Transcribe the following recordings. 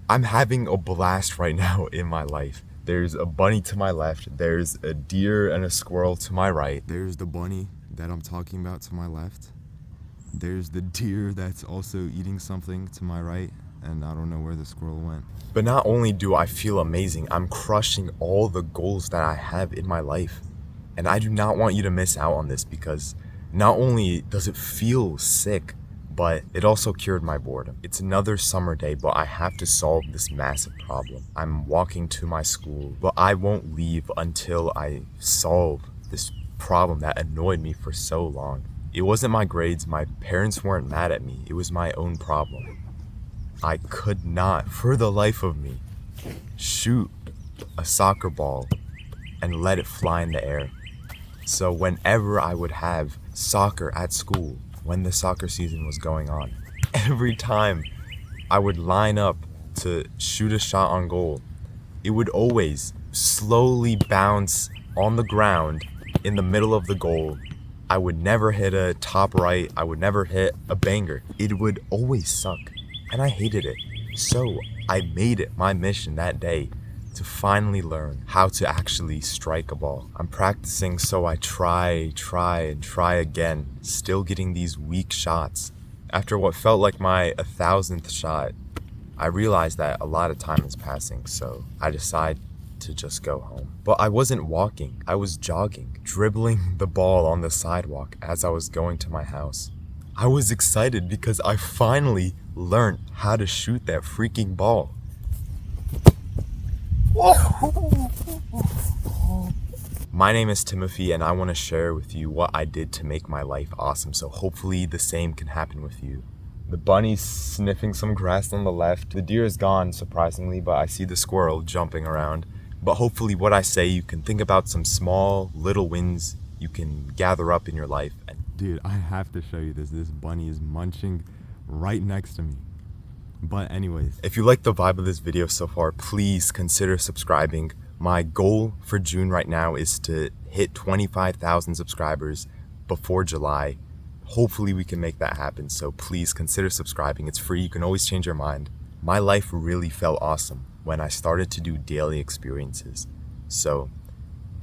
I'm having a blast right now in my life. There's a bunny to my left, there's a deer and a squirrel to my right. There's the bunny that I'm talking about to my left. There's the deer that's also eating something to my right, and I don't know where the squirrel went. But not only do I feel amazing, I'm crushing all the goals that I have in my life. And I do not want you to miss out on this because not only does it feel sick, but it also cured my boredom. It's another summer day, but I have to solve this massive problem. I'm walking to my school, but I won't leave until I solve this problem that annoyed me for so long. It wasn't my grades, my parents weren't mad at me, it was my own problem. I could not, for the life of me, shoot a soccer ball and let it fly in the air. So whenever I would have soccer at school, when the soccer season was going on, every time I would line up to shoot a shot on goal, it would always slowly bounce on the ground in the middle of the goal. I would never hit a top right, I would never hit a banger. It would always suck, and I hated it. So I made it my mission that day to finally learn how to actually strike a ball. I'm practicing, so I try again, still getting these weak shots. After what felt like my 1,000th shot, I realized that a lot of time is passing, so I decide to just go home. But I wasn't walking, I was jogging, dribbling the ball on the sidewalk as I was going to my house. I was excited because I finally learned how to shoot that freaking ball. My name is Timothy, and I want to share with you what I did to make my life awesome, so hopefully the same can happen with you. The bunny's sniffing some grass on the left. The deer is gone, surprisingly, but I see the squirrel jumping around. But hopefully what I say, you can think about some small little wins you can gather up in your life. And dude, I have to show you this. This bunny is munching right next to me. But anyways, if you like the vibe of this video so far, please consider subscribing. My goal for June right now is to hit 25,000 subscribers before July. Hopefully we can make that happen, so please consider subscribing. It's free, you can always change your mind. My life really felt awesome when I started to do daily experiences. So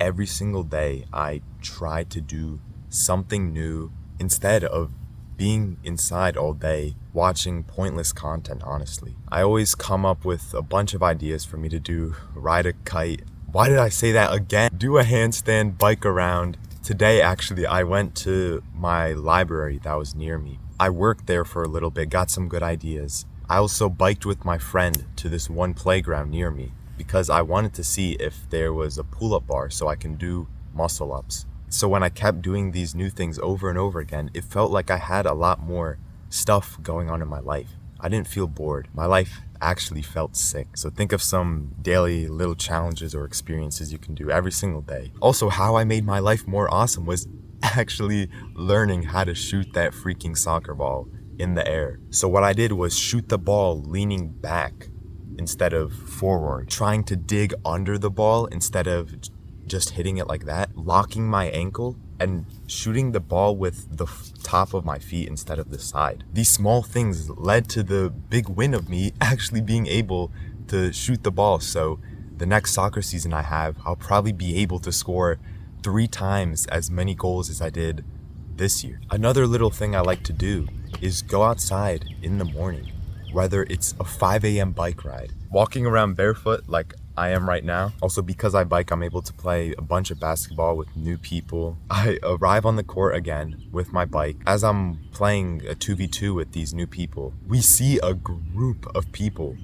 every single day I tried to do something new instead of being inside all day watching pointless content, honestly. I always come up with a bunch of ideas for me to do. Ride a kite. Why did I say that again? Do a handstand, bike around. Today, actually, I went to my library that was near me. I worked there for a little bit, got some good ideas. I also biked with my friend to this one playground near me because I wanted to see if there was a pull-up bar so I can do muscle ups. So when I kept doing these new things over and over again, it felt like I had a lot more stuff going on in my life. I didn't feel bored. My life actually felt sick. So think of some daily little challenges or experiences you can do every single day. Also, how I made my life more awesome was actually learning how to shoot that freaking soccer ball in the air. So what I did was shoot the ball leaning back instead of forward, trying to dig under the ball instead of just hitting it like that, locking my ankle and shooting the ball with the top of my feet instead of the side. These small things led to the big win of me actually being able to shoot the ball. So the next soccer season I have, I'll probably be able to score 3 times as many goals as I did this year. Another little thing I like to do is go outside in the morning, whether it's a 5 a.m. bike ride, walking around barefoot like I am right now. Also, because I bike, I'm able to play a bunch of basketball with new people. I arrive on the court again with my bike. As I'm playing a 2v2 with these new people, we see a group of people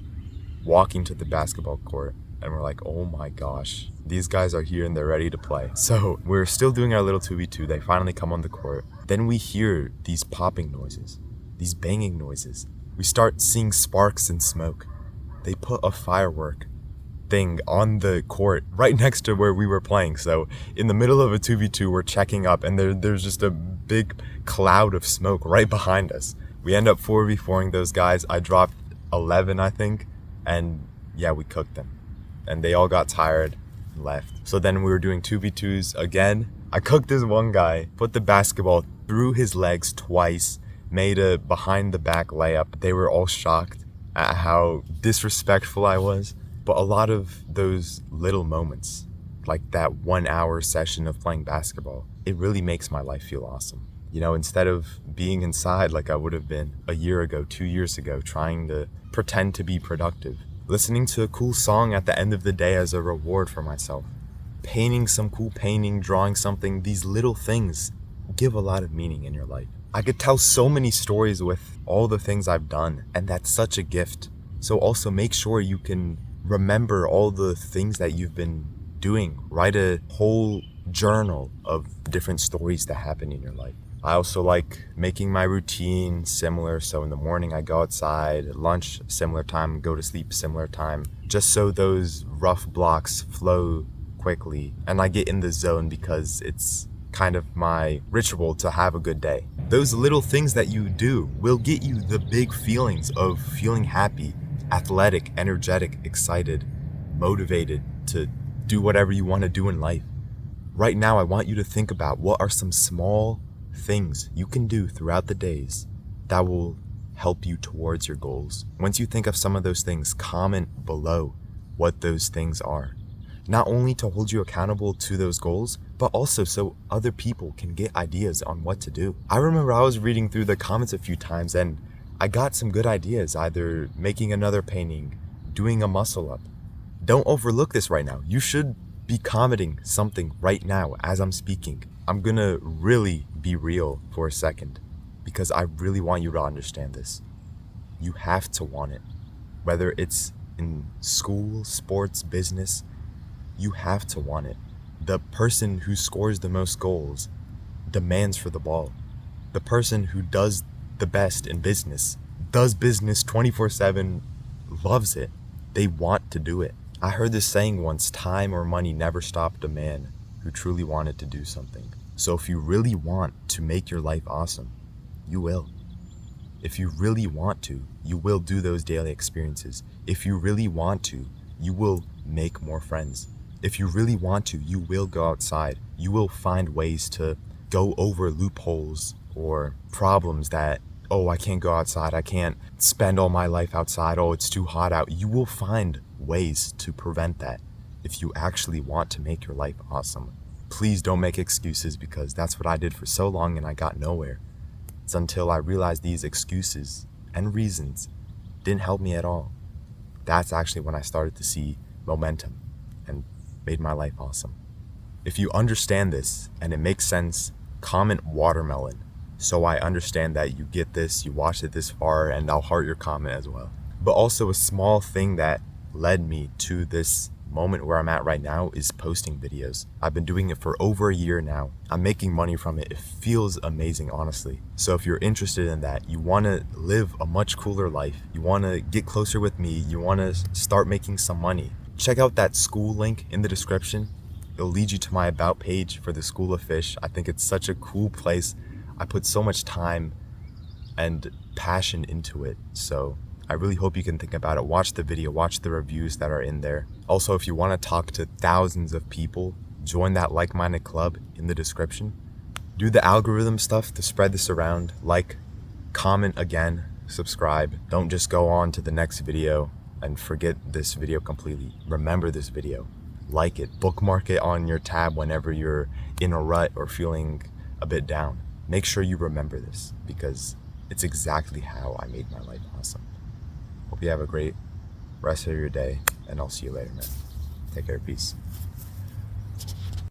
walking to the basketball court, and we're like, oh my gosh, these guys are here and they're ready to play. So we're still doing our little 2v2. They finally come on the court. Then we hear these popping noises, these banging noises. We start seeing sparks and smoke. They put a firework thing on the court right next to where we were playing. So in the middle of a 2v2, we're checking up and there's just a big cloud of smoke right behind us. We end up 4v4ing those guys. I dropped 11, I think, and yeah, we cooked them. And they all got tired and left. So then we were doing 2v2s again. I cooked this one guy, put the basketball through his legs twice, made a behind the back layup. They were all shocked at how disrespectful I was. But a lot of those little moments, like that 1 hour session of playing basketball, it really makes my life feel awesome. You know, instead of being inside like I would have been a year ago, 2 years ago, trying to pretend to be productive, listening to a cool song at the end of the day as a reward for myself, painting some cool painting, drawing something, these little things give a lot of meaning in your life. I could tell so many stories with all the things I've done, and that's such a gift. So also make sure you can remember all the things that you've been doing. Write a whole journal of different stories that happen in your life. I also like making my routine similar. So in the morning I go outside, at lunch similar time, go to sleep similar time, just so those rough blocks flow quickly and I get in the zone, because it's kind of my ritual to have a good day. Those little things that you do will get you the big feelings of feeling happy, athletic, energetic, excited, motivated to do whatever you want to do in life. Right now, I want you to think about what are some small things you can do throughout the days that will help you towards your goals. Once you think of some of those things, comment below what those things are. Not only to hold you accountable to those goals, but also so other people can get ideas on what to do. I remember I was reading through the comments a few times and I got some good ideas, either making another painting, doing a muscle up. Don't overlook this right now. You should be commenting something right now as I'm speaking. I'm gonna really be real for a second, because I really want you to understand this. You have to want it. Whether it's in school, sports, business, you have to want it. The person who scores the most goals demands for the ball. The person who does the best in business, does business 24/7, loves it. They want to do it. I heard this saying once, time or money never stopped a man who truly wanted to do something. So if you really want to make your life awesome, you will. If you really want to, you will do those daily experiences. If you really want to, you will make more friends. If you really want to, you will go outside. You will find ways to go over loopholes or problems that, oh, I can't go outside. I can't spend all my life outside. Oh, it's too hot out. You will find ways to prevent that if you actually want to make your life awesome. Please don't make excuses, because that's what I did for so long and I got nowhere. It's until I realized these excuses and reasons didn't help me at all. That's actually when I started to see momentum and made my life awesome. If you understand this and it makes sense, comment watermelon so I understand that you get this, you watched it this far, and I'll heart your comment as well. But also a small thing that led me to this moment where I'm at right now is posting videos. I've been doing it for over a year now. I'm making money from it. It feels amazing, honestly. So if you're interested in that, you want to live a much cooler life, you want to get closer with me, you want to start making some money, check out that school link in the description. It'll lead you to my about page for the School of Fish. I think it's such a cool place. I put so much time and passion into it. So I really hope you can think about it. Watch the video, watch the reviews that are in there. Also, if you want to talk to thousands of people, join that like-minded club in the description. Do the algorithm stuff to spread this around. Like, comment again, subscribe. Don't just go on to the next video and forget this video completely. Remember this video, like it, bookmark it on your tab whenever you're in a rut or feeling a bit down. Make sure you remember this, because it's exactly how I made my life awesome. Hope you have a great rest of your day, and I'll see you later, man. Take care, peace.